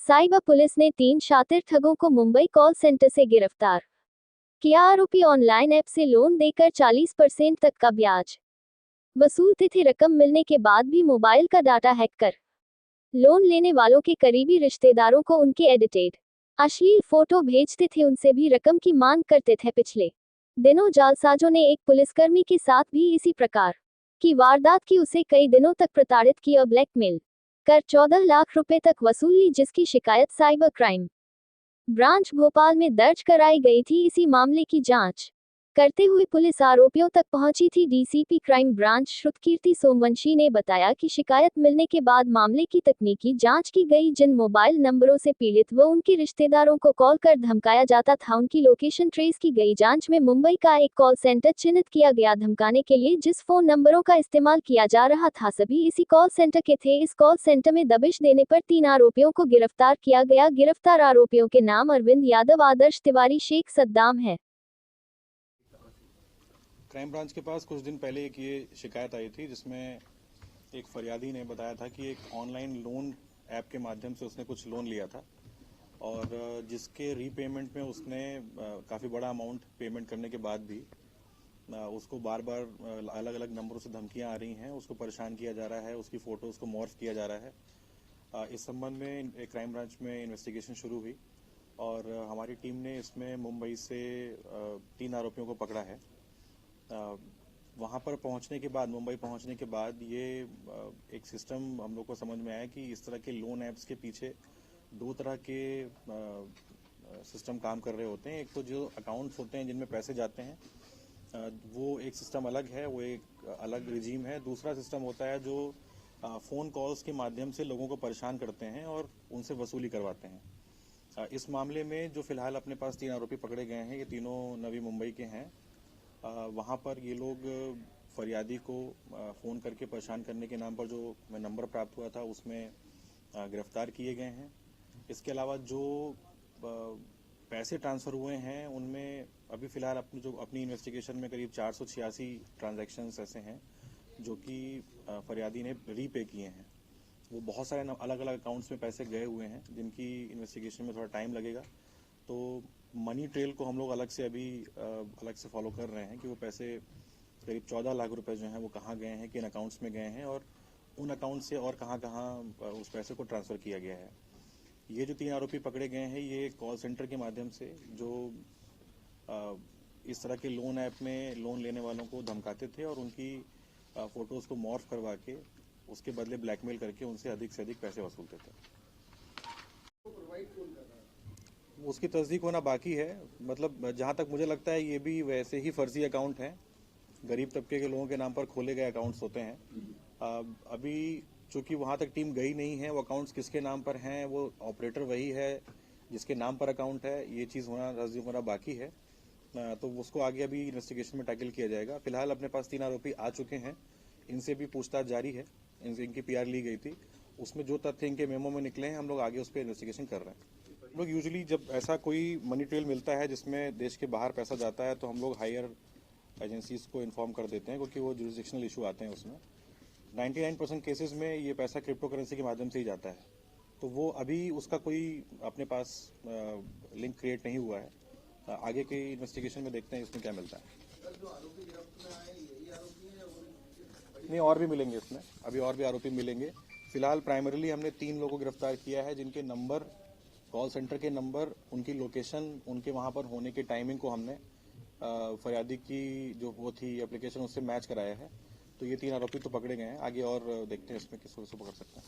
Cyber police ने 3 शातिर ठगों को मुंबई कॉल सेंटर से गिरफ्तार किया। आरोपी ऑनलाइन ऐप से लोन देकर 40% तक का ब्याज वसूलते थे। रकम मिलने के बाद भी मोबाइल का डाटा हैक कर लोन लेने वालों के करीबी रिश्तेदारों को उनके एडिटेड अश्लील फोटो भेजते थे, उनसे भी रकम की मांग करते थे। पिछले दिनों जालसाजों ने एक पुलिसकर्मी के साथ भी इसी प्रकार की वारदात की, उसे कई दिनों तक प्रताड़ित किया, ब्लैकमेल कर 14 लाख रुपए तक वसूल ली, जिसकी शिकायत साइबर क्राइम ब्रांच भोपाल में दर्ज कराई गई थी। इसी मामले की जांच करते हुए पुलिस आरोपियों तक पहुंची थी। DCP crime branch Shrutkirti Somvanshi ने बताया कि शिकायत मिलने के बाद मामले की तकनीकी जांच की गई। जिन मोबाइल नंबरों से पीड़ित व उनके रिश्तेदारों को कॉल कर धमकाया जाता था, उनकी लोकेशन ट्रेस की गई। जांच में मुंबई का एक कॉल सेंटर चिन्हित किया गया। धमकाने के लिए जिस फोन नंबरों का इस्तेमाल किया जा रहा था, सभी इसी कॉल सेंटर के थे। इस कॉल सेंटर में दबिश देने पर 3 आरोपियों को गिरफ्तार किया गया। गिरफ्तार आरोपियों के नाम अरविंद यादव, आदर्श तिवारी, शेख सद्दाम है। क्राइम ब्रांच के पास कुछ दिन पहले एक ये शिकायत आई थी, जिसमें एक फरियादी ने बताया था कि एक ऑनलाइन लोन ऐप के माध्यम से उसने कुछ लोन लिया था और जिसके रीपेमेंट में उसने काफ़ी बड़ा अमाउंट पेमेंट करने के बाद भी उसको बार बार अलग अलग नंबरों से धमकियां आ रही हैं, उसको परेशान किया जा रहा है, उसकी फ़ोटोज़ को मॉर्फ किया जा रहा है। इस संबंध में क्राइम ब्रांच में इन्वेस्टिगेशन शुरू हुई और हमारी टीम ने इसमें मुंबई से 3 आरोपियों को पकड़ा है। वहाँ पर पहुँचने के बाद, मुंबई पहुँचने के बाद ये एक सिस्टम हम लोग को समझ में आया कि इस तरह के लोन ऐप्स के पीछे 2 तरह के सिस्टम काम कर रहे होते हैं। एक तो जो अकाउंट्स होते हैं जिनमें पैसे जाते हैं, वो एक सिस्टम अलग है, वो एक अलग रिजीम है। दूसरा सिस्टम होता है जो फ़ोन कॉल्स के माध्यम से लोगों को परेशान करते हैं और उनसे वसूली करवाते हैं। इस मामले में जो फिलहाल अपने पास 3 आरोपी पकड़े गए हैं, ये तीनों नवी मुंबई के हैं। वहाँ पर ये लोग फरियादी को फ़ोन करके परेशान करने के नाम पर जो नंबर प्राप्त हुआ था, उसमें गिरफ्तार किए गए हैं। इसके अलावा जो पैसे ट्रांसफ़र हुए हैं, उनमें अभी फ़िलहाल अपनी इन्वेस्टिगेशन में करीब 486 ट्रांजैक्शंस ऐसे हैं जो कि फरियादी ने रीपे किए हैं। वो बहुत सारे अलग अलग अकाउंट्स में पैसे गए हुए हैं, जिनकी इन्वेस्टिगेशन में थोड़ा टाइम लगेगा। तो मनी ट्रेल को हम लोग अलग से फॉलो कर रहे हैं कि वो पैसे करीब 14 लाख रुपए जो हैं वो कहाँ गए हैं, किन अकाउंट्स में गए हैं और उन अकाउंट से और कहाँ कहाँ उस पैसे को ट्रांसफ़र किया गया है। ये जो 3 आरोपी पकड़े गए हैं, ये कॉल सेंटर के माध्यम से जो इस तरह के लोन ऐप में लोन लेने वालों को धमकाते थे और उनकी फ़ोटोज़ को मॉर्फ करवा के उसके बदले ब्लैकमेल करके उनसे अधिक से अधिक पैसे वसूलते थे। उसकी तस्दीक होना बाकी है। मतलब जहाँ तक मुझे लगता है, ये भी वैसे ही फर्जी अकाउंट हैं, गरीब तबके के लोगों के नाम पर खोले गए अकाउंट्स होते हैं। अभी चूंकि वहाँ तक टीम गई नहीं है, वो अकाउंट्स किसके नाम पर हैं, वो ऑपरेटर वही है जिसके नाम पर अकाउंट है, ये चीज़ तस्दीक होना बाकी है। तो उसको आगे अभी इन्वेस्टिगेशन में टैकल किया जाएगा। फिलहाल अपने पास 3 आरोपी आ चुके हैं, इनसे भी पूछताछ जारी है। इनकी PR ली गई थी, उसमें जो तथ्य इनके मेमो में निकले हैं, हम लोग आगे उस पर इन्वेस्टिगेशन कर रहे हैं। हम लोग यूजुअली जब ऐसा कोई मनी ट्रेल मिलता है जिसमें देश के बाहर पैसा जाता है, तो हम लोग हायर एजेंसीज को इन्फॉर्म कर देते हैं, क्योंकि वो जुरिसडिक्शनल इशू आते हैं उसमें। 99% केसेस में ये पैसा क्रिप्टो करेंसी के माध्यम से ही जाता है, तो वो अभी उसका कोई अपने पास लिंक क्रिएट नहीं हुआ है। आगे की इन्वेस्टिगेशन में देखते हैं इसमें क्या मिलता है। नहीं, और भी मिलेंगे इसमें, अभी और भी आरोपी मिलेंगे। फिलहाल प्राइमरीली हमने 3 लोगों को गिरफ्तार किया है, जिनके नंबर, कॉल सेंटर के नंबर, उनकी लोकेशन, उनके वहाँ पर होने की टाइमिंग को हमने फरियादी की जो वो थी एप्लीकेशन, उससे मैच कराया है। तो ये 3 आरोपी तो पकड़े गए हैं, आगे और देखते हैं इसमें किसको पकड़ सकते हैं।